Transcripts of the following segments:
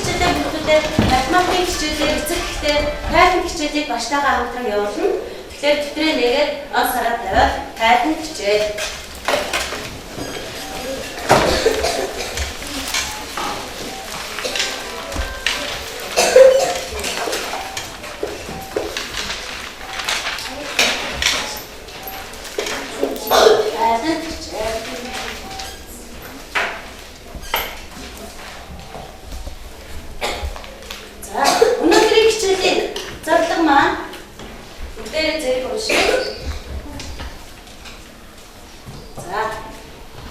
хичээлээ бүгдээ математик хичээлээр эцэгтэй тайлбар хичээлийг багштайгаа хамтран явуулна. Тэгэхээр тэдрээ нэгээд он сараа тавиад тайлбар хичээл. Өнөөдрийн хичээлийн зорилго маань бүгдээрээ зэрэг уншия. За.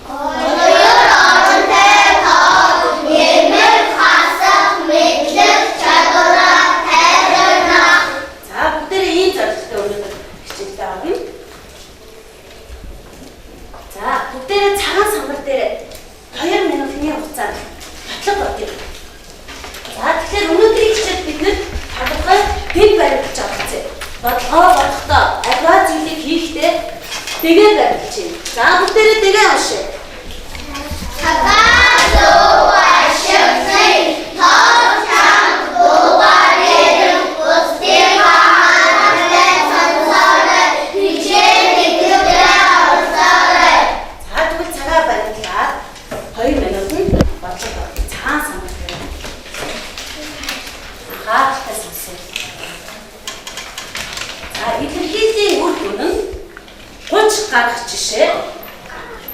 Өнөөдөр онтой тоо нэмэр хасах мэдлэг чадвараа тайлбарнаа. За бүгдээрээ ийм зорилготой өнөөдөр хичээлдээ орно. За бүгдээрээ цагаан самбар дээр 2 минутын хугацаанд батлаг бодъё. За тэгэхээр өнөөдрийн хичээлд бид нэр тодорхой дэг баримтж авчихъя. Бодлогоо альва зүйлийг хийхдээ дэгээ баримтж юм. За бүгдээрээ дэгээ уншъя. Цагаан зөв ашигтай тоо чам дугаарээр үстэй хаанатай сонсоорой хичээл нэгэврээ орсоорой. За тэгвэл цагаа баримтлаад 2 минутанд бодлого бодъё. Цагаан самбар дээр. Анхааралтай сонсъё. За илэрхийллийн үр дүн нь 30 гарах жишээ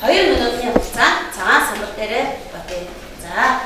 2 минутын хугацаанд цагаан самбар дээр бодъё. За.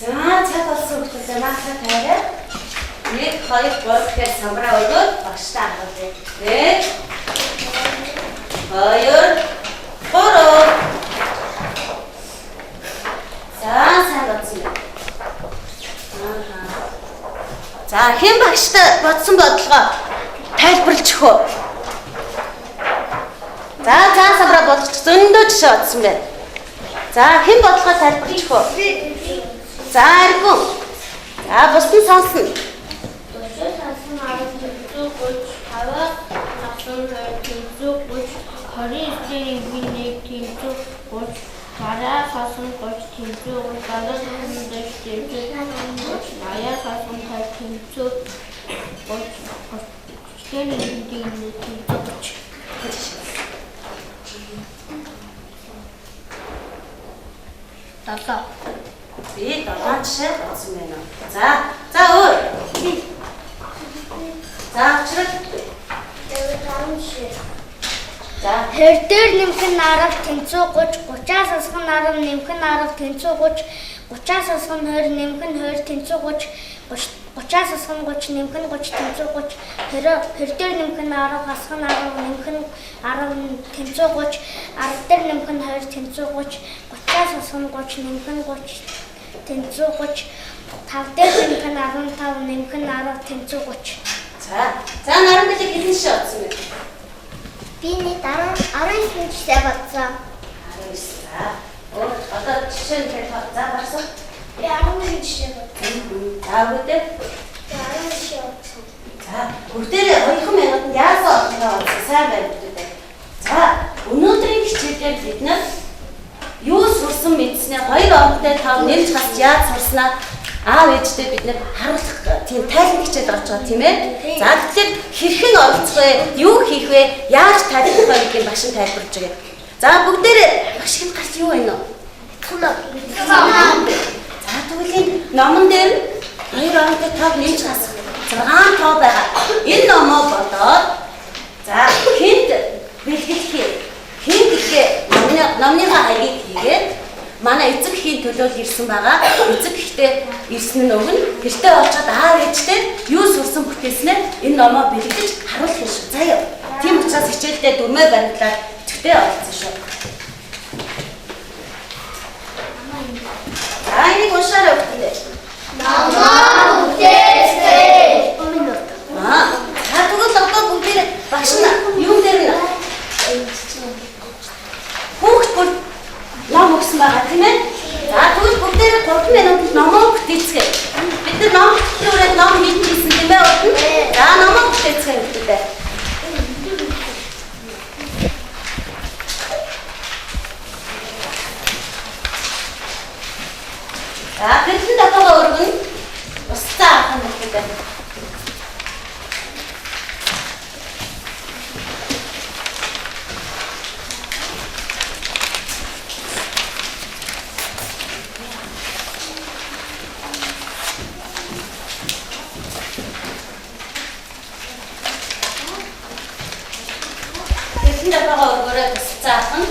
За цаг болсон хүмүүсээ маасаа тавиарай. 1 2 3 гэхээр самбараа өгөөд багштай хавуулъя. 1 2 3. За сайн бодсон байна. За хэн багштай бодсон бодлогоо тайлбарлаж өгөө. За самбараа болгочих зөндөө жишээ бодсон байна. За хэн бодлогоо тайлбарлаж өгөө. За аргу. За бусдын сонсно. Бусдын сонсон 10 50 насан 20 29 тэнцүү 30 гараа сонсон 30 тэнцүү гараа сонсон 40 тэнцүү 80 сонсон 50 тэнцүү 30 Тата. Би 7 жишээ бодсон байна. За өөр. За очрол. За хэр дээр нэмхэн арга тэнцүү 30 30-аас асган арга нэмхэн арга тэнцүү 30 30-аас асган 20 нэмхэн 20 тэнцүү 30 30-аас асах нь 30, нэмэх нь 30, тэнцүү 30. Хэр дээр нэмэх нь 10, асах нь 10, нэмэх нь 10, тэнцүү 30. 10 дээр нэмэх нь 2, тэнцүү 30. 30-аас асах нь 30, нэмэх нь 30, тэнцүү 30. 5 дээр нэмэх нь 15, нэмэх нь 10, тэнцүү 30. За наран билег хэдэн шишээ бодсон бэ? Би нэг 19 шишээ бодсон. 19. За. Одоо жишээ нь за барсан. Би 11 шишээ бодсон. За өгдөө. 11 шишээ бодсон. За бүгдээрээ 2,000-д яасан олноо сайн байна бүгдээ. За өнөөдрийн хичээлээр бид нар юу сурсан мэдснээ 2 онтой тав нэмж хасч яаж сурснаа аав ээжтэй бид нэр харуулах тийм тайлбар хичээл болж байгаа тийм ээ. За тэгэхээр хэрхэн оролцох вэ? Юу хийх вэ? Яаж тайлбарлах вэ гэдгийг багш нь тайлбарлаж байгаа. За бүгдээрээ багш хэд гарч юу байна вэ? Цулаа. За тэгвэл номон дээр 2 онтой тав нэмж хасах 6 тоо байгаа. Энэ номоо бодоод за хинт бэлгэлэхээ хин гэхээ номныхаа хаягийг хийгээд манай эцэг эхийн төлөөл ирсэн байгаа. Эцэг ихтэй ирсэн нь өгнө. Гэртээ очоод аав ээжтэй юу сурсан бүтээснээ энэ номоо бэлгэж харуулах шүү. Заяа. Тийм учраас хичээлдээ дөрмөө баримтлаад өчтөө олцсон шүү. За энийг уншаарай бүгдээ. Намаа үтээсэй. За тэгвэл одоо бүгдээ багш нь юун дээр нь хүүхд бүр ном өгсөн байгаа тийм ээ. За тэгвэл бүгдээ 3 минутанд номоо бүтээцгээе. Бид нар ном бүтээлээ ном хийсэн тийм ээ. За номоо бүтээцгээе бүгдээ. За гэртэн татгаа өргөн устцаа авах нь бүгдээ. Дахиад өргөөрэй цаахан.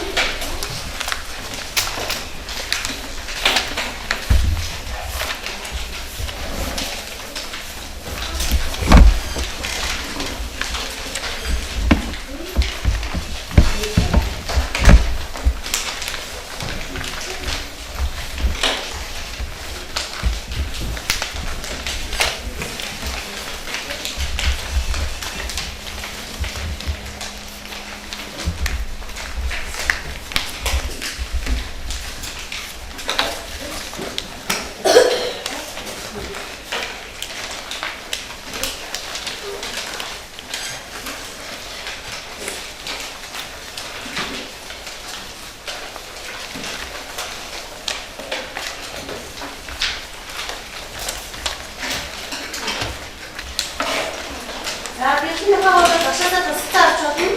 За би шинэ хаваа башаадаа тусцаа авч болно.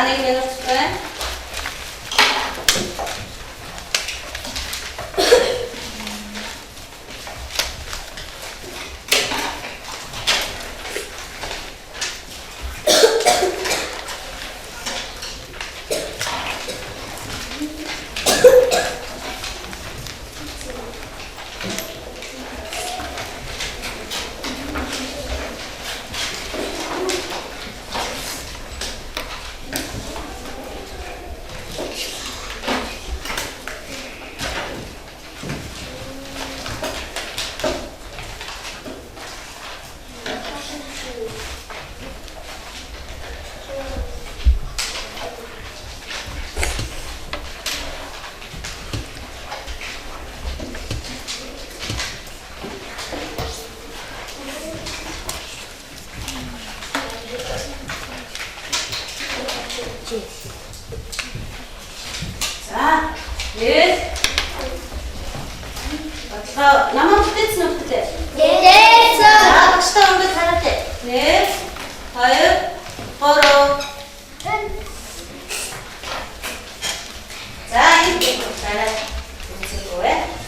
Нэг минут байна. 있지. 자, 넷. 어디가 나만 부대치면 부대. 네. 자, 박시다 온거 잘할 때. 넷. 다육. 걸어. 자, 이렇게 잘해. 이제 뭐해?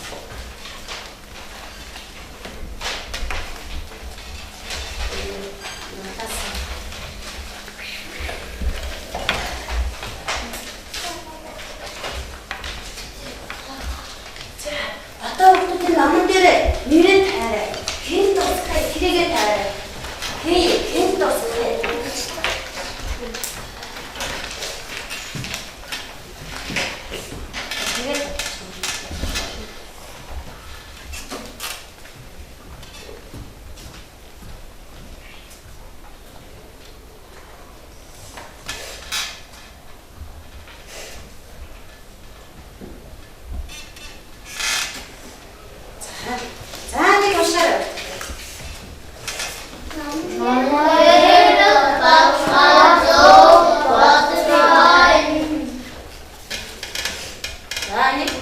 왔다 갔다 남은 데를 미래 타래. 괜히 또 스카이 길게 타래. 괜히 또 스카이. 자, 이제 보시라요. 자, 이제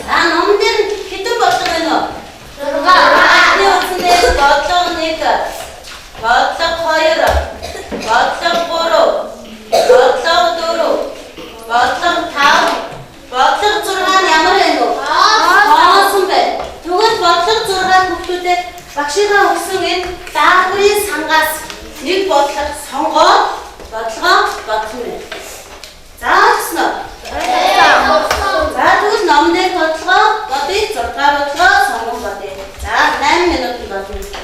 자, 놈들은 기둥 벗어면은 아니 어떻게 벗어니까 벗어 커요라 벗어 보러 벗어 도로 벗어 다음 벗어 줄한 야물해노 선배 누군 벗어 줄한 국도대 박시가 옥승인 따구리 상가스 니 벗어 성거 벗으면 자, 스너 자, 누군 넘대 벗어 어디 절가 벗어 성공 벗대 자, 9 minutes 벗으면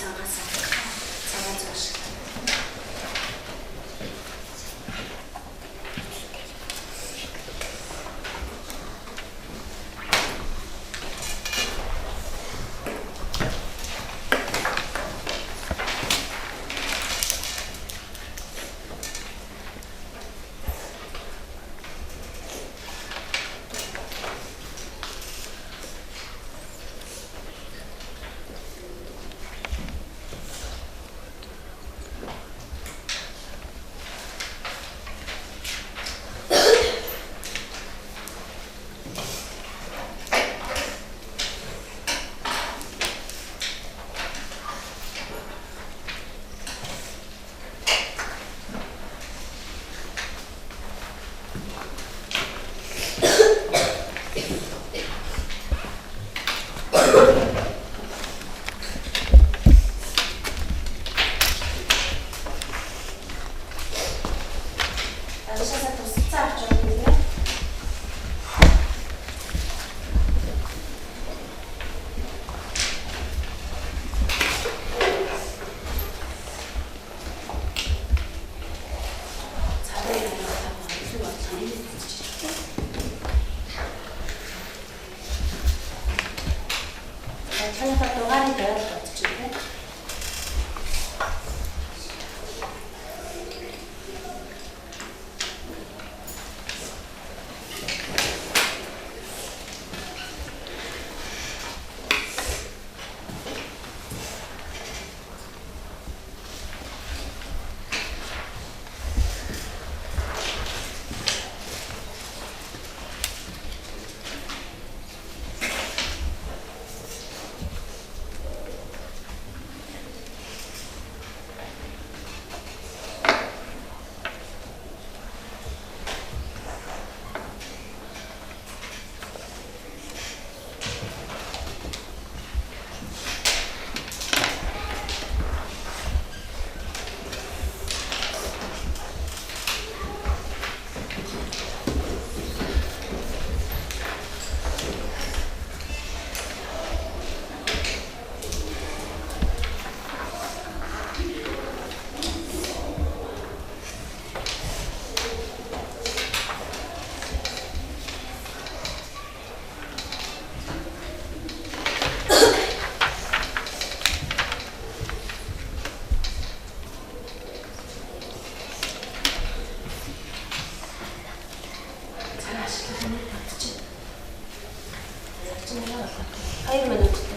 цагаасаа цагаан цааш. Шасаа тусцаа авч явах юм. Чанаа дугааны дээр бодчихъя. Hayır mı tuttu?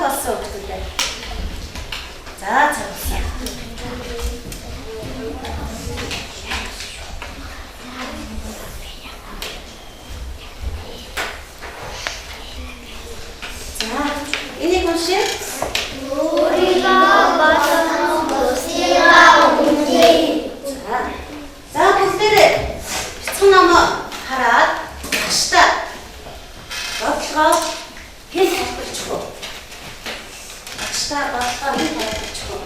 왔어, 그때. 자, 잡았어. 자, 이니곤 씨. 우리가 맞아서 도시가 온디. 자, 복대를 청나무 하라 다시다. 넣고 빈 살을 주고 다시다 넣고 빈 살을 주고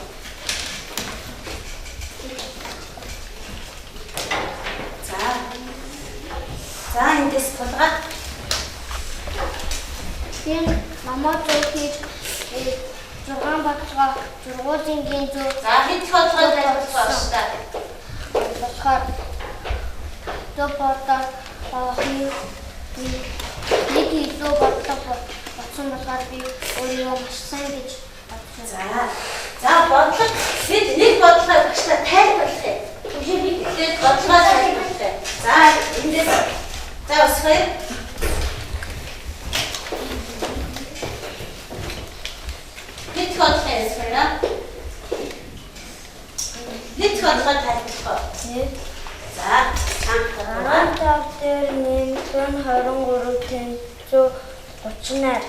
Уулынгийн зөв За хэд толгой тайлбарлах багштай. болохоор допорта нэг илүү бодлого бодсон болохоор би өөрийгөө маш сайн гэж бодсон. За бодлого хэд нэг бодлогоо багштай тайлбарлая. Хэд бодлогоо тайлбарлая. За эндээс за усгая. Хэд бодлого ясвара? Хэд бодлого тайлбарлах вэ? За Аран тав дээр нэмсэн 23,138.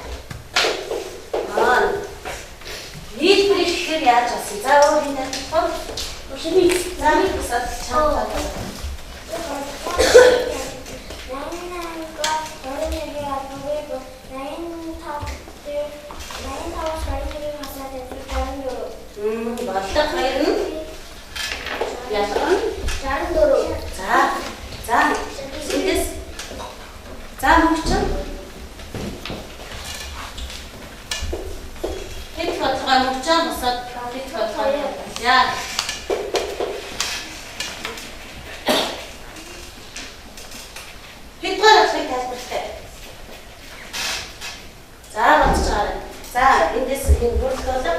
Нийлбэр ихээр яаж болсон? За өөр энэ тайлбарлах. Өшний замыг усаад чамд. Бодлого хоёр нь ялган 64. За эндээс за мөчөн хэд бодлогоо мөчөн босоод хэд бодлогоо яа хэд бодлогыг тайлбарлая. За бодож байгаа. За эндээс энэ бодлого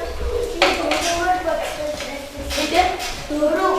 хэд дөрөв.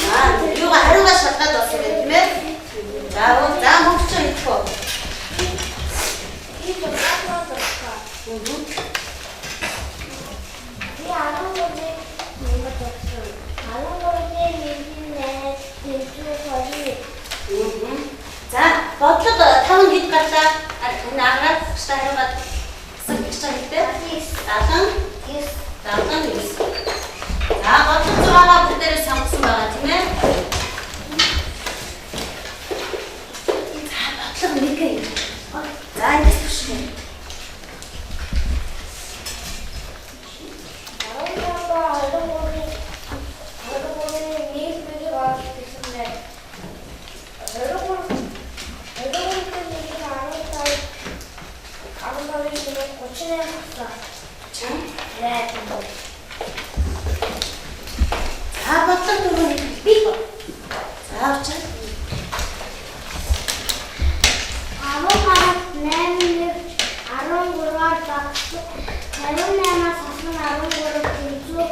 За юугаа хариугаа шалтгаад болсон гэх юм ээ. За мөчөн идэхгүй. За бодлого 5 хэд гарлаа? Наагаараа багштай хариугаад гэсэн гэж байгаа хэрэгтэй. 79. За бодлого 6-аа бүгдээрээ сонгосон байгаа тийм ээ. За бодлого 1. За энэ түшгэн. За бодлого 4 би. За очоо. 13-аар багс 58-аас хасна 13-45.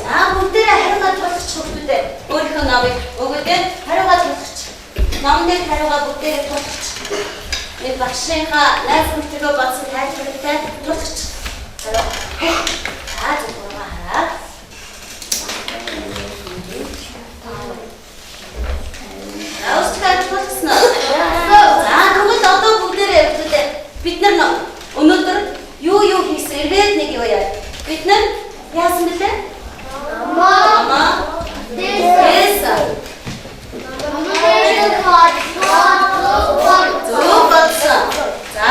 За бүгдээрээ хариугаа тулгач хөвгүүдээ өөрийнхөө номыг өгөөдөө хариугаа тулгач. Номдын хариугаа бүгдээрээ тулгач. Энэ багшийнхаа найз нөхдөдөө бодсон тайлбартай тулгач. За зөвхөн хараа. Аустгаар тулгсан уу? За тэгвэл одоо бүгдээрээ өгөөдөө бид нар өнөөдөр юу хийсэн ирээд нэг юу яа. Бид нар яасан бэлээ? Мама. Теса. Зуубатсан. За.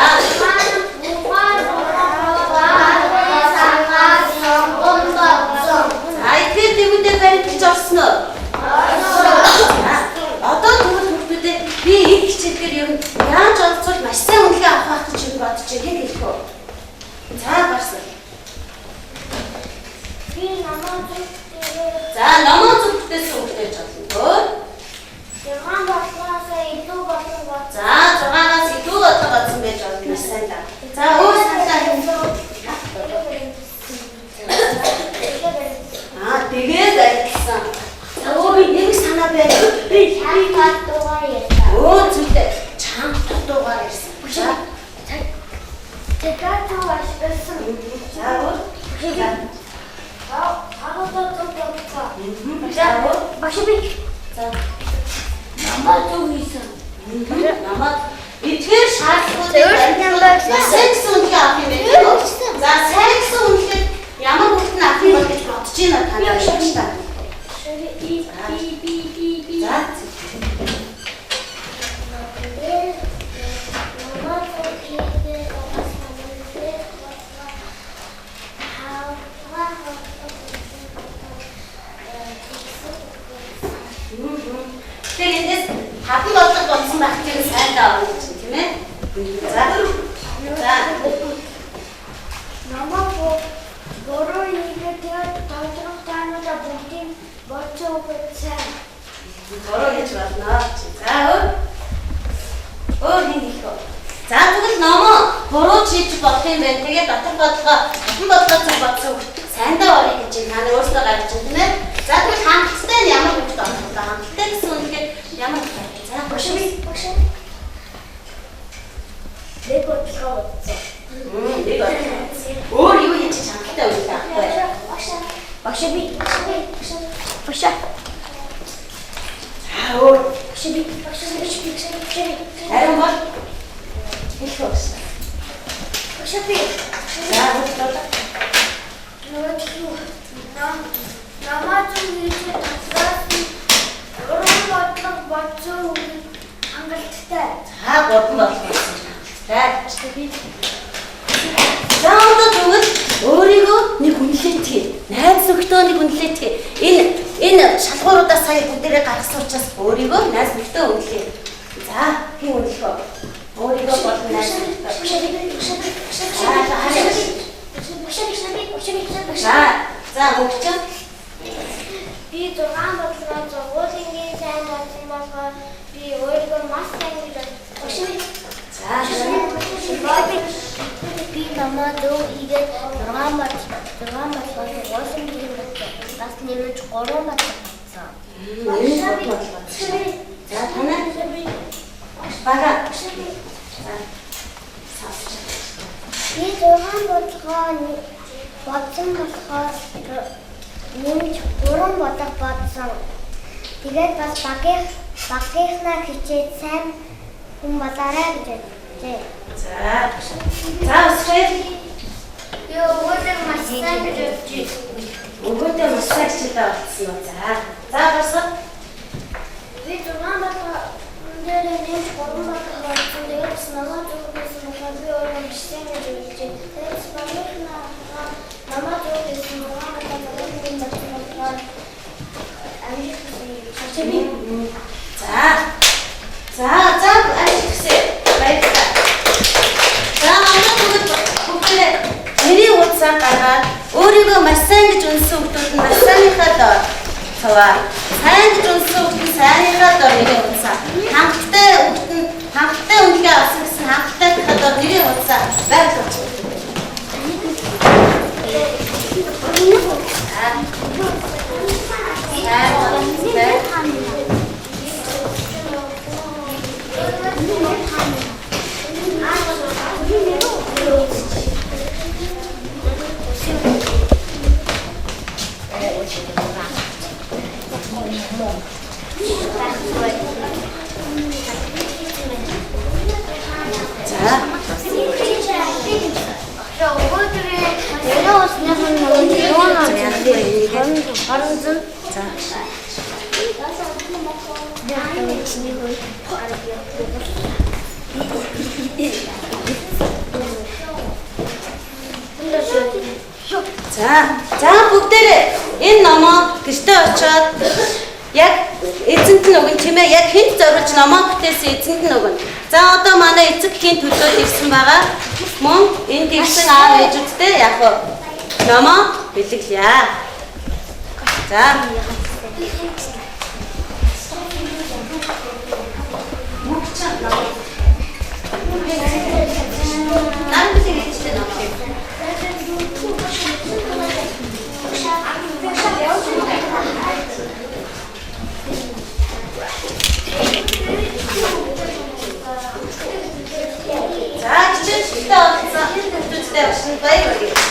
За номоо зүгтээс өнгөтэйж болно. Ягаан бодлогоосоо илүү бодлого бод. За 6-аас илүү бодлого бодсон байж болно маш сайн да. За өөр саналаа тэгээд ажилласан. За өөр нэг санаа байж би Хаад дугаар ярьсан. өө зүгтээ чанга дутуугаар ирсэн. Тэгээд тугаш байсан. За өөр Багш би. за Намаа зүг хийсэн. намайг эдгээр шаардлагуудыг Зөвхөн юм байна. сайн гэсэн үнэлгээ авах юм байна. За сайн гэсэн үнэлгээ ямар бүгд нь авах юм бол гэж бодож байна та нар шаш та. За тэгэхээр эндээс хатан бодлого болсон байх чинь сайн даа гэж тийм ээ. За Намаа бороо хийгээд тавдрах таануудаа бүгдийг боцоо өгсөн. бороо хийж болно. За өөр хин их. За тэгвэл номоо бороо хийж болох юм байна. Тэгээд дотор бодлого хатан бодлого зүг бодсон сайн даа орё гэж та нар өөрсдөө гаргаж байна тийм ээ. За тэгвэл хангалттай нь ямар хөвгт болох вэ? Хангалттай гэсэн үнэхээр ямар вэ? За Багш. Нэг бодлого бодсон. нэг өөр юу хийж хангалттай үнэхээр авахгүй. Багш би. Багш. За өөр Багш би. харин бол их хөс. Багш би. За өөр Намаа зүг хийгээд таслаас өрөө бодлого бодсон хангалттай. За гурван болсон. За одоо тэгвэл өөрийгөө нэг үнэлээтгэе. Найз нөхдөд нэг үнэлээтгэе. Энэ шалгууруудаа сая бүгдээрээ гаргасан учраас өөрийгөө найз нөхдөд үнэлээ. За хин үнэлэх вэ? Өөрийгөө болон найз За мөгч би 6 бодлогоо зовлонгийн сайн болсон болохоор би өөрийгөө маш сайн гэж бодсон. Би намаа дөө игээд 6 бодлогоо уусан гэж бодсон. Бас нэмж 3 бодлого бодсон. За танай бага Би 6 бодлогоо бодсон болохоор нэмж 3 бодлого бодсон. Тэгээд бас багийнхнаа хичээд сайн хүн болоорой гэж бодсон. За өсгөө. Ёо өөрөөр маш сайн гэж бодчих. Өгөөдөө массаж чидээ болсон уу? За гарсан. Би 6 бодлого дээр нэмж 3 бодлого бодсон. Тэгээд бас намаа зүгээс болохоор би өөрөө маш сайн гэж бодчих. Тэгээд багийнхнаа намаа зүгээс намаа За ажигсээ баярлалаа. За манай бүгд миний утсаа гаргаад өөрийгөө маш сайн гэж үнсэн хүмүүс нь маш сайныхаа дор цаваа. Сайн гэж үнсэн хүмүүс сайныхаа дор нэрээ утсаа. Хангалттай үнэлгээ авсан гэсэн хангалттай дор нэрээ утсаа баярлалаа. За бүгдээрээ энэ номоо гэртээ очиод яг эзэнт нь өгөн тийм ээ яг хинт зориулж номоо бүтээсэн эзэнт нь өгөн. За одоо манай эцэг хийн төлөөд ирсэн байгаа. Мөн энэ гэрсэн аав ээжүүдтэй яг номоо бэлэглэе. 자, 다른 거 얘기해 나. 자, 기준 시다. 자, 또 지대 없으니까 이거.